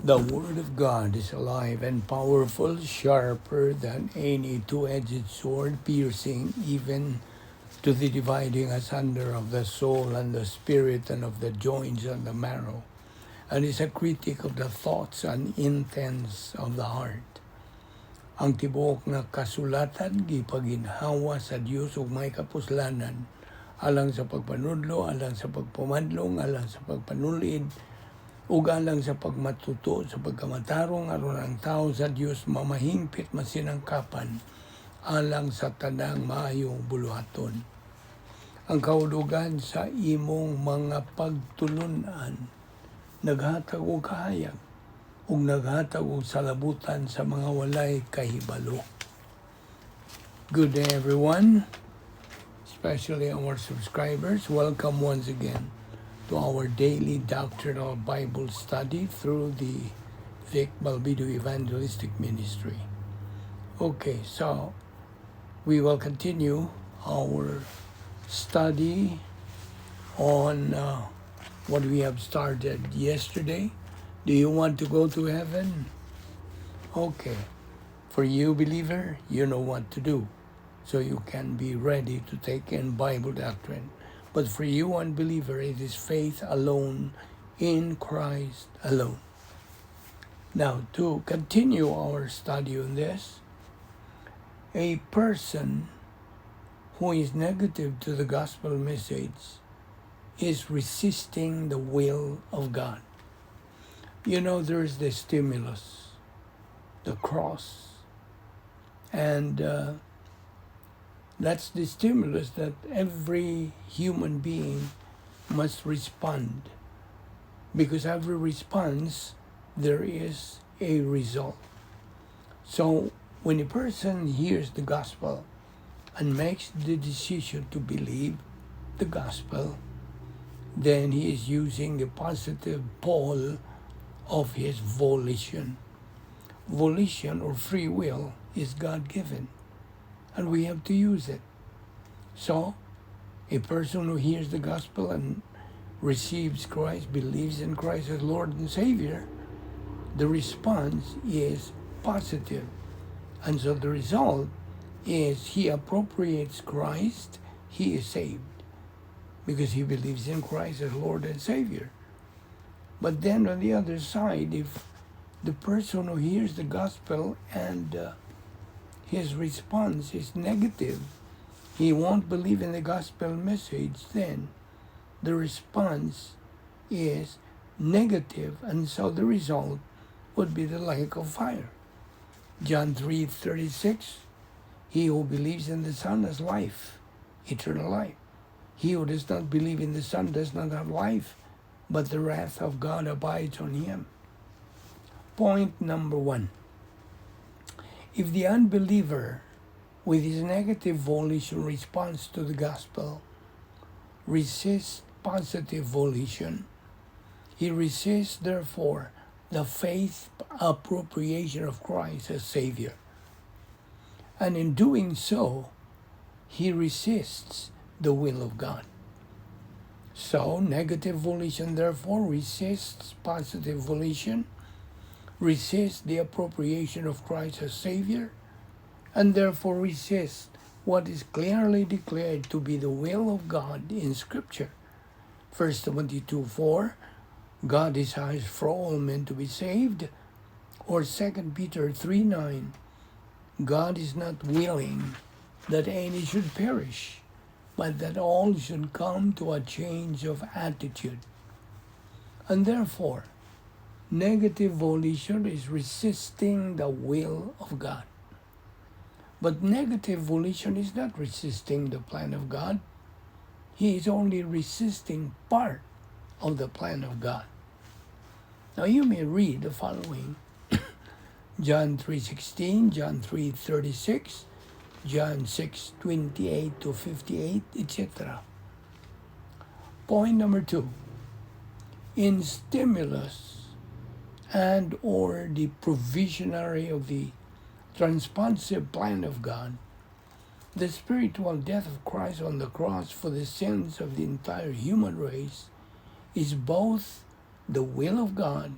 The Word of God is alive and powerful, sharper than any two-edged sword, piercing even to the dividing asunder of the soul and the spirit and of the joints and the marrow, and is a critic of the thoughts and intents of the heart. Ang tibuok nga kasulatan gipaginhawa sa Dios ug may kapuslanan, alang sa pagpanudlo, alang sa pagpumadlong, alang sa pagpanulid, ug alang sa pagmatuto sa pagkamatarong aron ang tao sa Dios mamahingpit masinangkapan alang sa tanang maayong buluhaton. Ang kaulugan sa imong mga pagtulunan naghatag og kahayag ug naghatag og salabutan sa mga walay kahibalo. Good day everyone, especially our subscribers. Welcome once again to our daily doctrinal Bible study through the Balbido Evangelistic Ministry. Okay, so we will continue our study on what we have started yesterday. Do you want to go to heaven? Okay. For you, believer, you know what to do, so you can be ready to take in Bible doctrine. But for you, unbeliever, it is faith alone in Christ alone. Now, to continue our study on this, a person who is negative to the gospel message is resisting the will of God. You know, there's the stimulus, the cross, and that's the stimulus that every human being must respond, because every response, there is a result. So when a person hears the gospel and makes the decision to believe the gospel, then he is using the positive pole of his volition. Volition or free will is God-given, and we have to use it. So, a person who hears the gospel and receives Christ, believes in Christ as Lord and Savior, the response is positive. And so the result is he appropriates Christ, he is saved, because he believes in Christ as Lord and Savior. But then on the other side, if the person who hears the gospel and his response is negative, he won't believe in the gospel message, then the response is negative, and so the result would be the lake of fire. John 3:36, he who believes in the Son has life, eternal life. He who does not believe in the Son does not have life, but the wrath of God abides on him. Point number 1. If the unbeliever, with his negative volition response to the gospel, resists positive volition, he resists, therefore, the faith appropriation of Christ as Savior. And in doing so, he resists the will of God. So, negative volition, therefore, resists positive volition, resists the appropriation of Christ as Savior, and therefore resists what is clearly declared to be the will of God in Scripture. 1 Timothy 2:4, God desires for all men to be saved, or 2 Peter 3:9, God is not willing that any should perish, but that all should come to a change of attitude. And therefore, negative volition is resisting the will of God. But negative volition is not resisting the plan of God. He is only resisting part of the plan of God. Now you may read the following: John 3:16, John 3:36, John 6:28 to 58, etc. Point number 2. In stimulus and or the provisionary of the transponsive plan of God, the spiritual death of Christ on the cross for the sins of the entire human race is both the will of God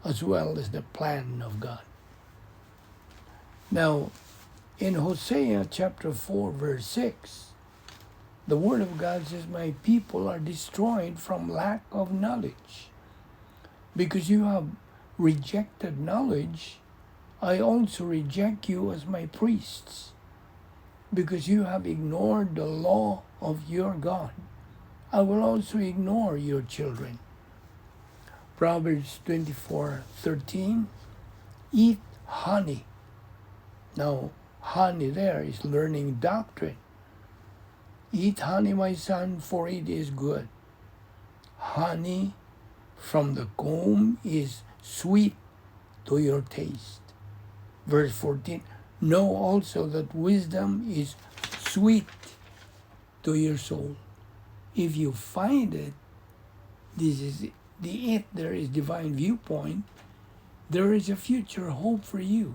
as well as the plan of God. Now, in Hosea chapter 4, verse 6, the Word of God says, "My people are destroyed from lack of knowledge." Because you have rejected knowledge, I also reject you as my priests. Because you have ignored the law of your God, I will also ignore your children. Proverbs 24:13, "Eat honey." Now, honey there is learning doctrine. "Eat honey, my son, for it is good. Honey from the comb is sweet to your taste." Verse 14, "Know also that wisdom is sweet to your soul." If you find it, this is the it, there is divine viewpoint, there is a future hope for you,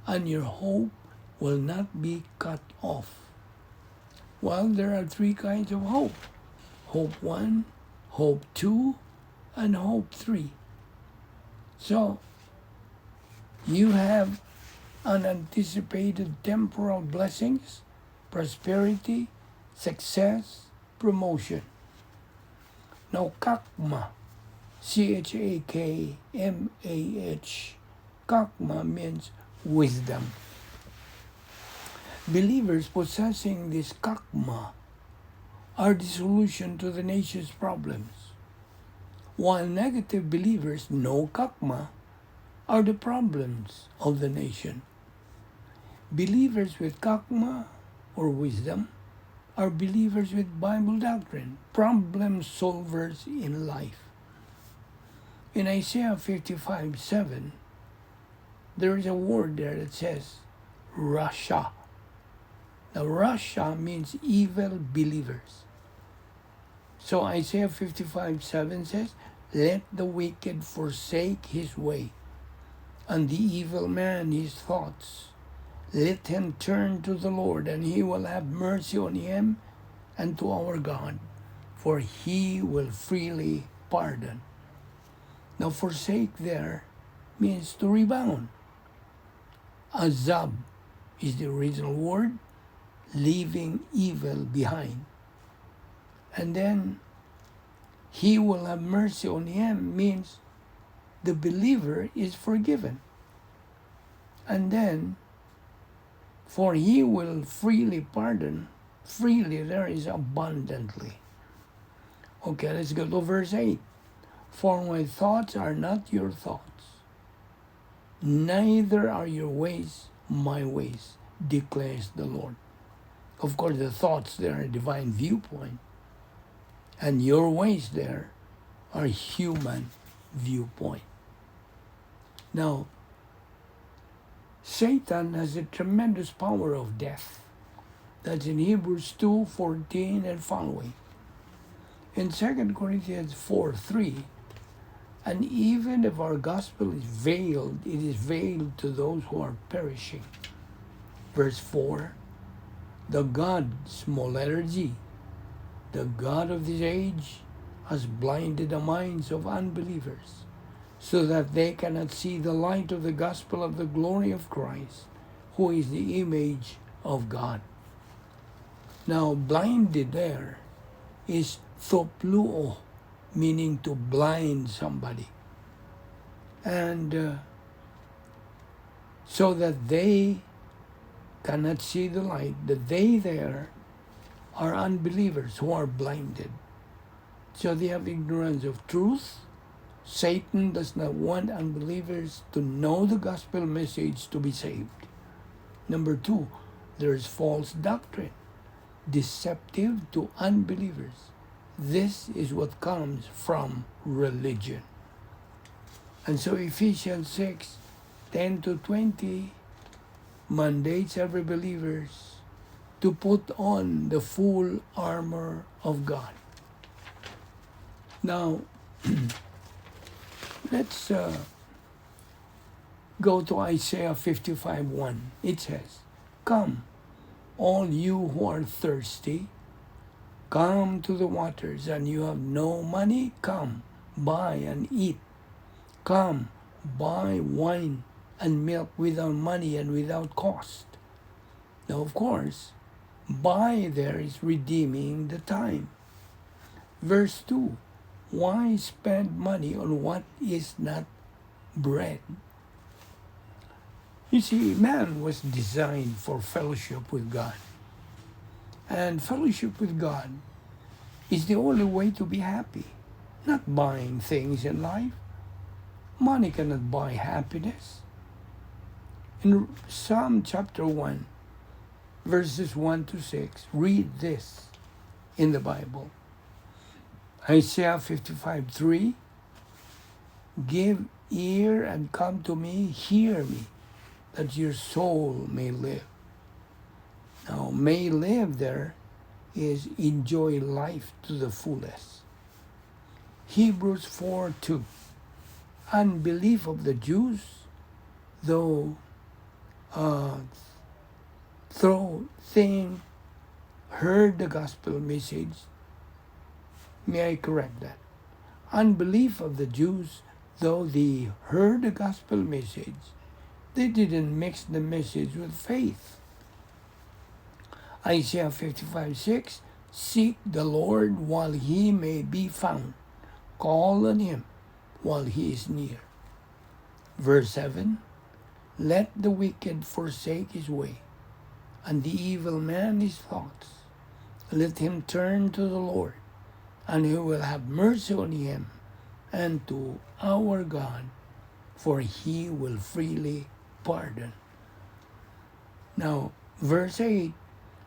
and your hope will not be cut off. Well, there are three kinds of hope. Hope 1, hope 2, and hope 3. So, you have unanticipated temporal blessings, prosperity, success, promotion. Now, kakma, Chakmah, kakma means wisdom. Believers possessing this kakma are the solution to the nation's problems, while negative believers, no kakma, are the problems of the nation. Believers with kakma or wisdom are believers with Bible doctrine, problem solvers in life. In Isaiah 55:7, there is a word there that says Rasha. Now, Rasha means evil believers. So Isaiah 55:7 says, "Let the wicked forsake his way, and the evil man his thoughts. Let him turn to the Lord, and he will have mercy on him, and to our God, for he will freely pardon." Now, forsake there means to rebound. Azab is the original word, leaving evil behind. And then, he will have mercy on him means the believer is forgiven. And then, for he will freely pardon. Freely there is abundantly. Okay, let's go to verse 8. "For my thoughts are not your thoughts, neither are your ways my ways, declares the Lord." Of course, the thoughts there are a divine viewpoint, and your ways there are human viewpoint. Now, Satan has a tremendous power of death. That's in Hebrews 2:14 and following. In 2 Corinthians 4:3, "And even if our gospel is veiled, it is veiled to those who are perishing." Verse 4, "The God," small letter G, "the God of this age has blinded the minds of unbelievers, so that they cannot see the light of the gospel of the glory of Christ, who is the image of God." Now, blinded there is thopluo, meaning to blind somebody. And so that they cannot see the light, that they there are unbelievers who are blinded. So they have ignorance of truth. Satan does not want unbelievers to know the gospel message to be saved. Number 2, there is false doctrine, deceptive to unbelievers. This is what comes from religion. And so Ephesians 6:10-20 mandates every believer to put on the full armor of God. Now, let's go to Isaiah 55:1. It says, "Come, all you who are thirsty, come to the waters, and you have no money, come, buy and eat. Come, buy wine and milk without money and without cost. Now, of course, buy there is redeeming the time. Verse 2, why spend money on what is not bread? You see, man was designed for fellowship with God. And fellowship with God is the only way to be happy, not buying things in life. Money cannot buy happiness. In Psalm chapter 1, verses 1 to 6, read this in the Bible. Isaiah 55:3, give ear and come to me, hear me, that your soul may live. Now, may live there is enjoy life to the fullest. Hebrews 4:2, unbelief of the Jews, though heard the gospel message. May I correct that? Unbelief of the Jews, though they heard the gospel message, they didn't mix the message with faith. Isaiah 55:6, seek the Lord while he may be found. Call on him while he is near. Verse 7, let the wicked forsake his way, and the evil man his thoughts. Let him turn to the Lord, and he will have mercy on him, and to our God, for he will freely pardon. Now, verse 8,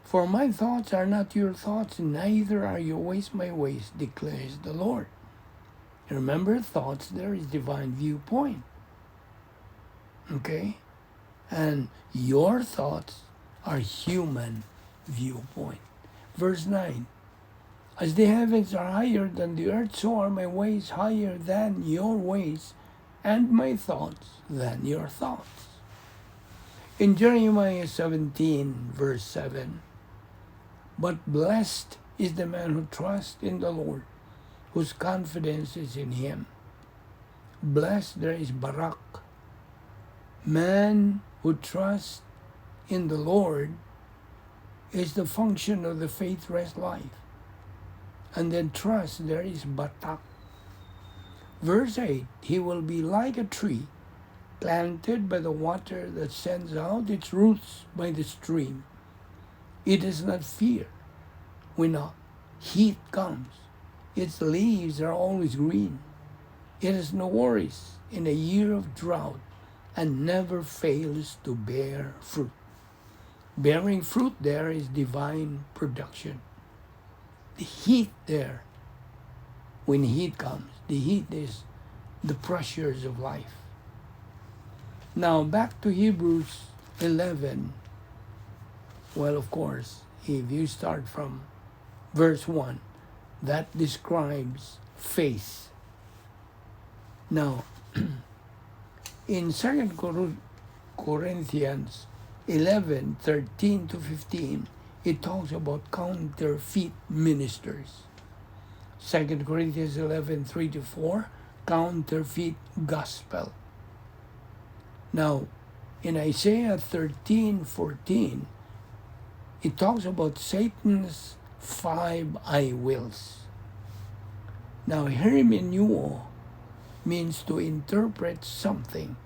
for my thoughts are not your thoughts, neither are your ways my ways, declares the Lord. Remember, thoughts there is divine viewpoint. Okay? And your thoughts are human viewpoint. Verse 9, as the heavens are higher than the earth, so are my ways higher than your ways, and my thoughts than your thoughts. In Jeremiah 17, verse 7, but blessed is the man who trusts in the Lord, whose confidence is in him. Blessed there is Barak. Man who trusts in the Lord is the function of the faith rest life. And then trust there is Batak. Verse 8, he will be like a tree planted by the water that sends out its roots by the stream. It does not fear when heat comes. Its leaves are always green. It has no worries in a year of drought and never fails to bear fruit. Bearing fruit there is divine production. The heat there, when heat comes, the heat is the pressures of life. Now back to Hebrews 11. Well, of course, if you start from verse 1, that describes faith. Now, in 2 Corinthians 11:13 to 15, it talks about counterfeit ministers. 2 Corinthians 11:3 to 4, counterfeit gospel. Now, in Isaiah 13:14, it talks about Satan's 5 I wills. Now, hermeneuo means to interpret something.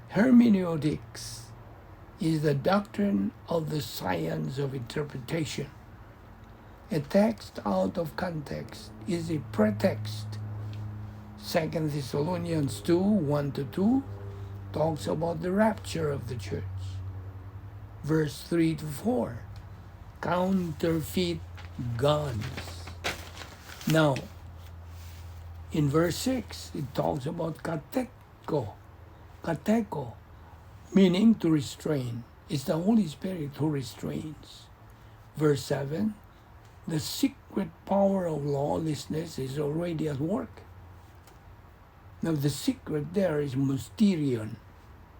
Hermeneutics is the doctrine of the science of interpretation. A text out of context is a pretext. 2 Thessalonians 2:1-2 talks about the rapture of the church. Verse 3-4, counterfeit gods. Now, in verse 6, it talks about kateko, meaning to restrain. It's the Holy Spirit who restrains. Verse 7, the secret power of lawlessness is already at work. Now the secret there is mysterion,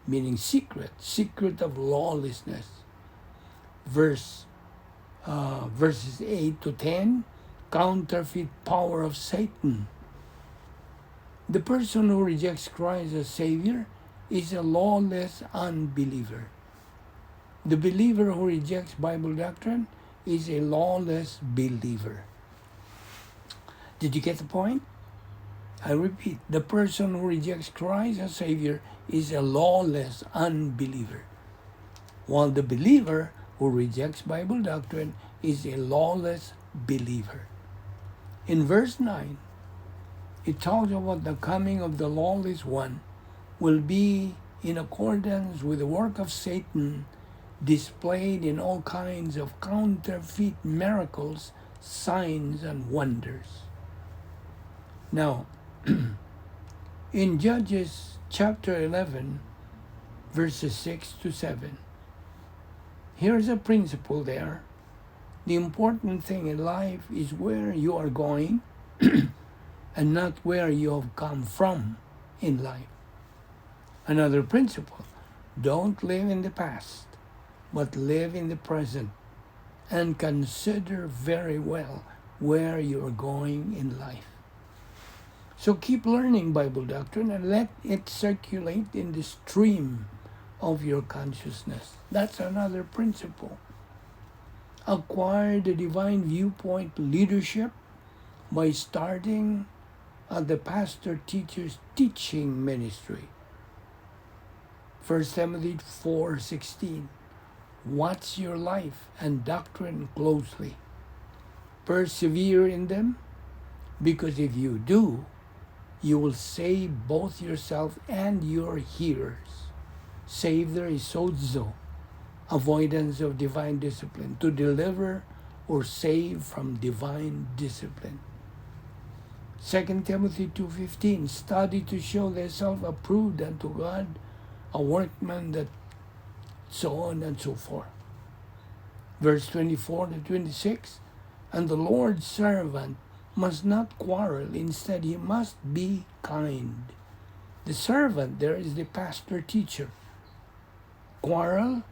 meaning secret of lawlessness. Verses 8-10, counterfeit power of Satan. The person who rejects Christ as Savior is a lawless unbeliever. The believer who rejects Bible doctrine is a lawless believer. Did you get the point? I repeat, the person who rejects Christ as Savior is a lawless unbeliever, while the believer who rejects Bible doctrine is a lawless believer. In verse 9, it talks about the coming of the lawless one will be in accordance with the work of Satan displayed in all kinds of counterfeit miracles, signs, and wonders. Now, in Judges chapter 11, verses 6 to 7, here's a principle there. The important thing in life is where you are going and not where you have come from in life. Another principle, don't live in the past, but live in the present and consider very well where you are going in life. So keep learning Bible doctrine and let it circulate in the stream of your consciousness. That's another principle. Acquire the divine viewpoint leadership by starting the pastor-teacher's teaching ministry. 1 Timothy 4:16. Watch your life and doctrine closely. Persevere in them, because if you do, you will save both yourself and your hearers. Save there is sozo, avoidance of divine discipline, to deliver or save from divine discipline. 2 Timothy 2:15, study to show thyself approved unto God, a workman that so on and so forth. Verse 24 to 26, and the Lord's servant must not quarrel, instead he must be kind. The servant there is the pastor teacher. Quarrel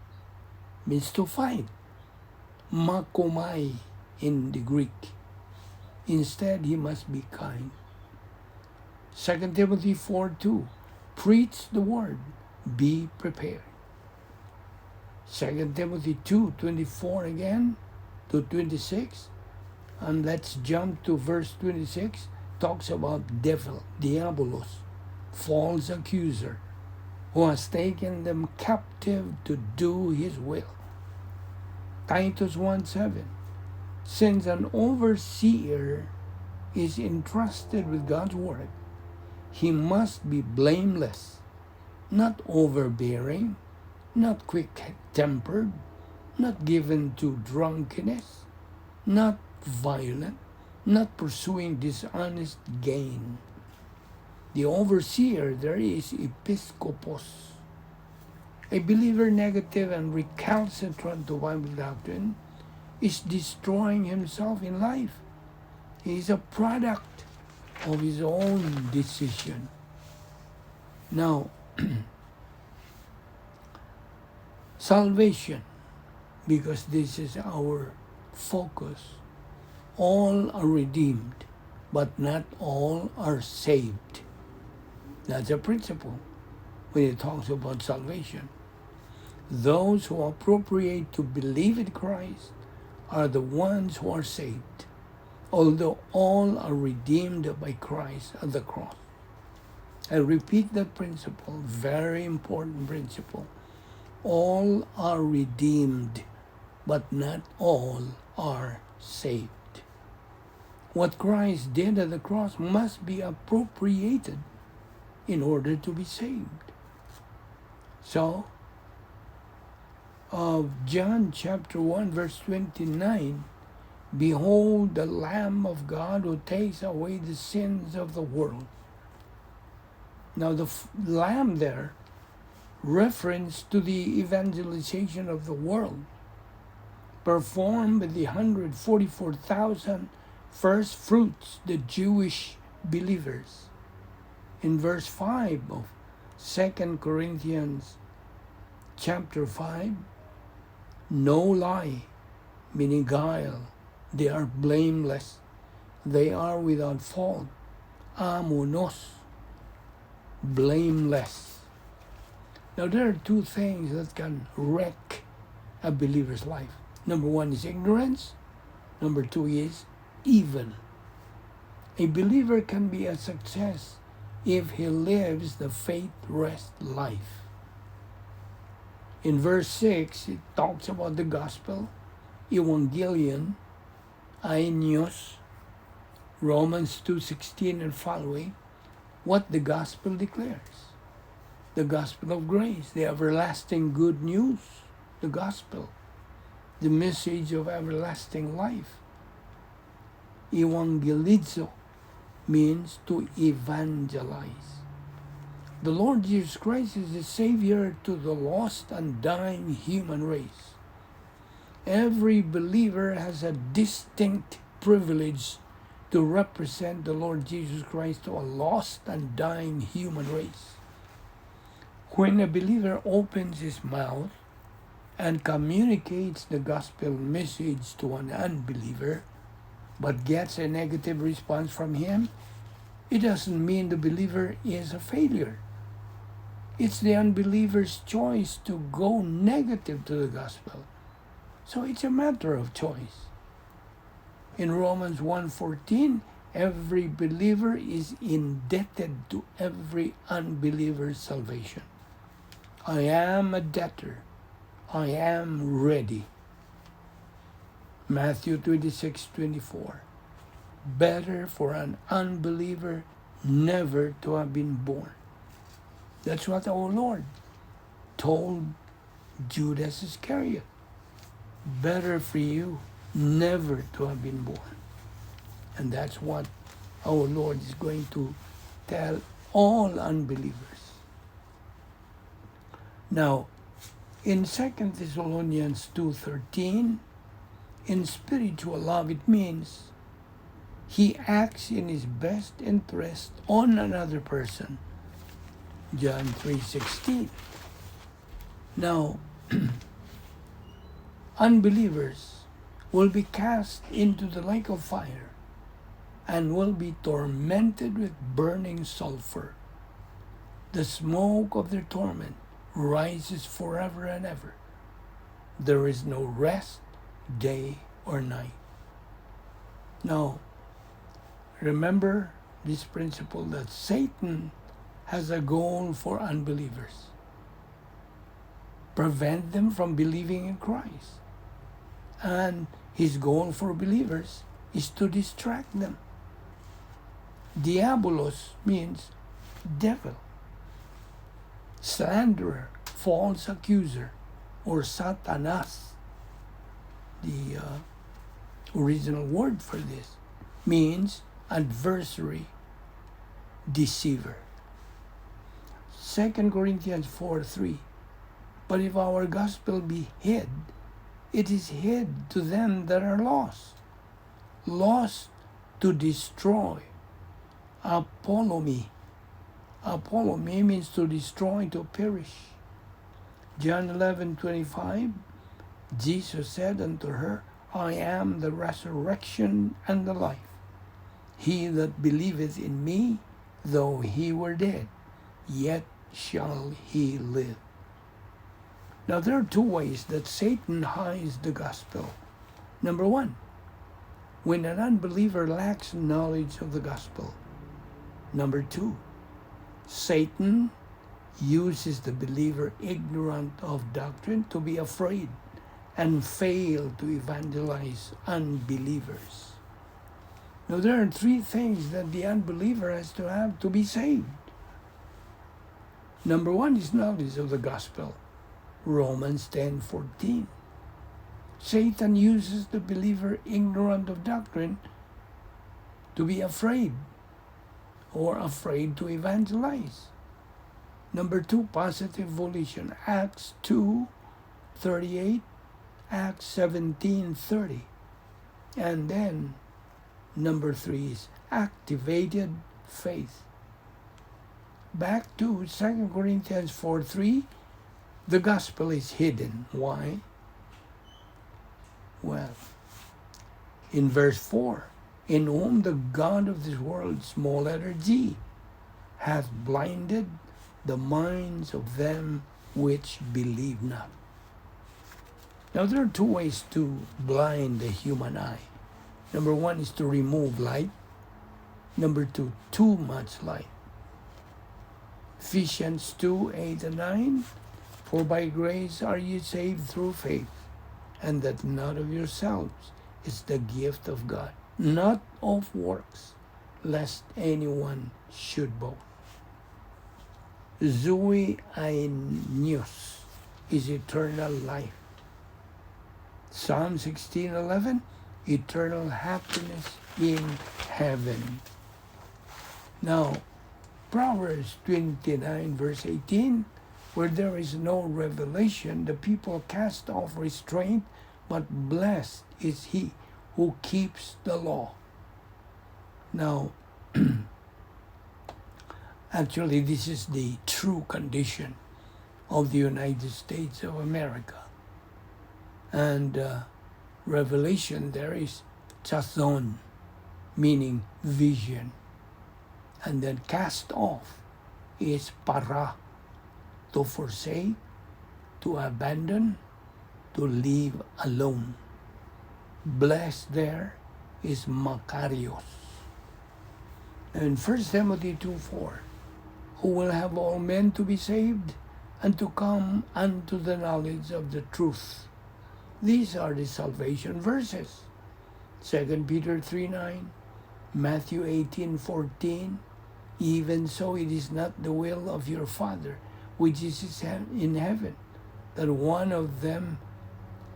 means to fight. Makomai in the Greek. Instead, he must be kind. 2 Timothy 4:2, preach the word, be prepared. 2 Timothy 2:24 again to 26, and let's jump to verse 26, talks about devil, diabolos, false accuser, who has taken them captive to do his will. Titus 1:7, since an overseer is entrusted with God's work, he must be blameless, not overbearing, not quick-tempered, not given to drunkenness, not violent, not pursuing dishonest gain. The overseer there is episkopos. A believer negative and recalcitrant to Bible doctrine is destroying himself in life. He is a product of his own decision. Now, salvation, because this is our focus. All are redeemed, but not all are saved. That's a principle when it talks about salvation. Those who appropriate to believe in Christ are the ones who are saved, although all are redeemed by Christ at the cross. I repeat that principle, very important principle. All are redeemed, but not all are saved. What Christ did at the cross must be appropriated in order to be saved. So, of John chapter 1 verse 29, behold the Lamb of God who takes away the sins of the world. Now the Lamb there reference to the evangelization of the world performed by the 144,000 first fruits, the Jewish believers. In verse 5 of 2 Corinthians chapter 5, no lie, meaning guile, they are blameless, they are without fault, amonos, blameless. Now there are two things that can wreck a believer's life. Number one is ignorance. Number two is evil. A believer can be a success if he lives the faith-rest life. In verse 6, it talks about the gospel, evangelion, aionios, Romans 2:16 and following, what the gospel declares. The gospel of grace, the everlasting good news, the gospel, the message of everlasting life. Evangelizo means to evangelize. The Lord Jesus Christ is the Savior to the lost and dying human race. Every believer has a distinct privilege to represent the Lord Jesus Christ to a lost and dying human race. When a believer opens his mouth and communicates the gospel message to an unbeliever, but gets a negative response from him, it doesn't mean the believer is a failure. It's the unbeliever's choice to go negative to the gospel. So it's a matter of choice. In Romans 1:14, every believer is indebted to every unbeliever's salvation. I am a debtor. I am ready. Matthew 26:24. Better for an unbeliever never to have been born. That's what our Lord told Judas Iscariot. Better for you never to have been born. And that's what our Lord is going to tell all unbelievers. Now, in 2 Thessalonians 2:13, in spiritual love, it means he acts in his best interest on another person. John 3:16. Now, unbelievers will be cast into the lake of fire and will be tormented with burning sulfur. The smoke of their torment rises forever and ever. There is no rest, day or night. Now, remember this principle that Satan has a goal for unbelievers. Prevent them from believing in Christ. And his goal for believers is to distract them. Diabolos means devil, slanderer, false accuser, or Satanas. The original word for this means adversary, deceiver. 2 Corinthians 4:3. But if our gospel be hid, it is hid to them that are lost. Lost to destroy. Apolomy. Apolomy means to destroy, to perish. John 11:25, Jesus said unto her, I am the resurrection and the life. He that believeth in me, though he were dead, yet shall he live. Now there are two ways that Satan hides the gospel. Number one, when an unbeliever lacks knowledge of the gospel. Number two, Satan uses the believer ignorant of doctrine to be afraid and fail to evangelize unbelievers. Now there are three things that the unbeliever has to have to be saved. Number one is knowledge of the gospel. Romans 10:14. Satan uses the believer ignorant of doctrine to be afraid or afraid to evangelize. Number two, positive volition. Acts 2:38, Acts 17:30. And then number three is activated faith. Back to 2 Corinthians 4:3, the gospel is hidden. Why? Well, in verse 4, in whom the God of this world, small letter G, hath blinded the minds of them which believe not. Now there are two ways to blind the human eye. Number one is to remove light. Number two, too much light. Ephesians 2, 8 and 9, for by grace are ye saved through faith, and that not of yourselves, is the gift of God, not of works, lest anyone should boast. Zoe Aeneus is eternal life. Psalm 16:11, eternal happiness in heaven. Now, Proverbs 29 verse 18, where there is no revelation, the people cast off restraint, but blessed is he who keeps the law. Now, actually, this is the true condition of the United States of America. And revelation there is chazon, meaning vision. And then cast off is para, to forsake, to abandon, to leave alone. Blessed there is makarios. In 1 Timothy 2:4, who will have all men to be saved and to come unto the knowledge of the truth. These are the salvation verses. 2 Peter 3:9, Matthew 18:14, even so it is not the will of your Father which is in heaven, that one of them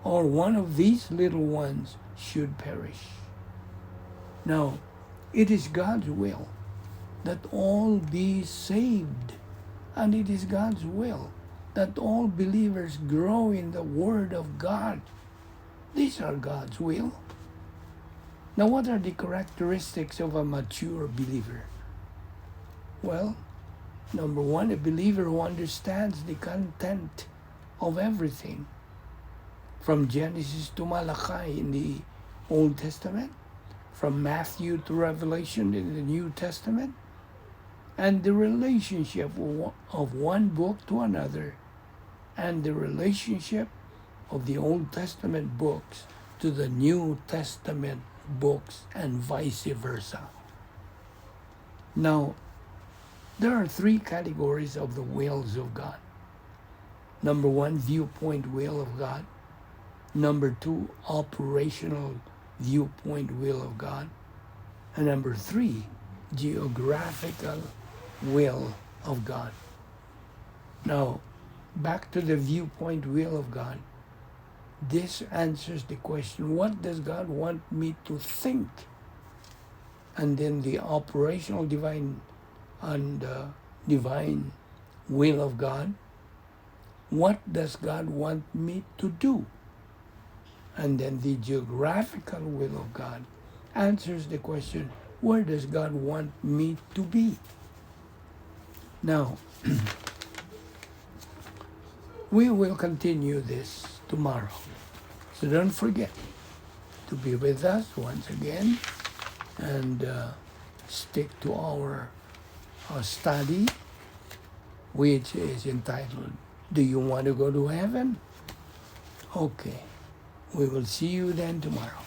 or one of these little ones should perish. Now, it is God's will that all be saved, and it is God's will that all believers grow in the Word of God. These are God's will. Now, what are the characteristics of a mature believer? Well, number one, a believer who understands the content of everything, from Genesis to Malachi in the Old Testament, from Matthew to Revelation in the New Testament, and the relationship of one book to another, and the relationship of the Old Testament books to the New Testament books, and vice versa. Now, there are three categories of the wills of God. Number one, viewpoint will of God. Number two, operational viewpoint will of God. And number three, geographical will of God. Now, back to the viewpoint will of God. This answers the question, what does God want me to think? And then the operational divine will of God. What does God want me to do? And then the geographical will of God answers the question, where does God want me to be? Now, we will continue this tomorrow. So don't forget to be with us once again and stick to our study, which is entitled, Do You Want to Go to Heaven? Okay. We will see you then tomorrow.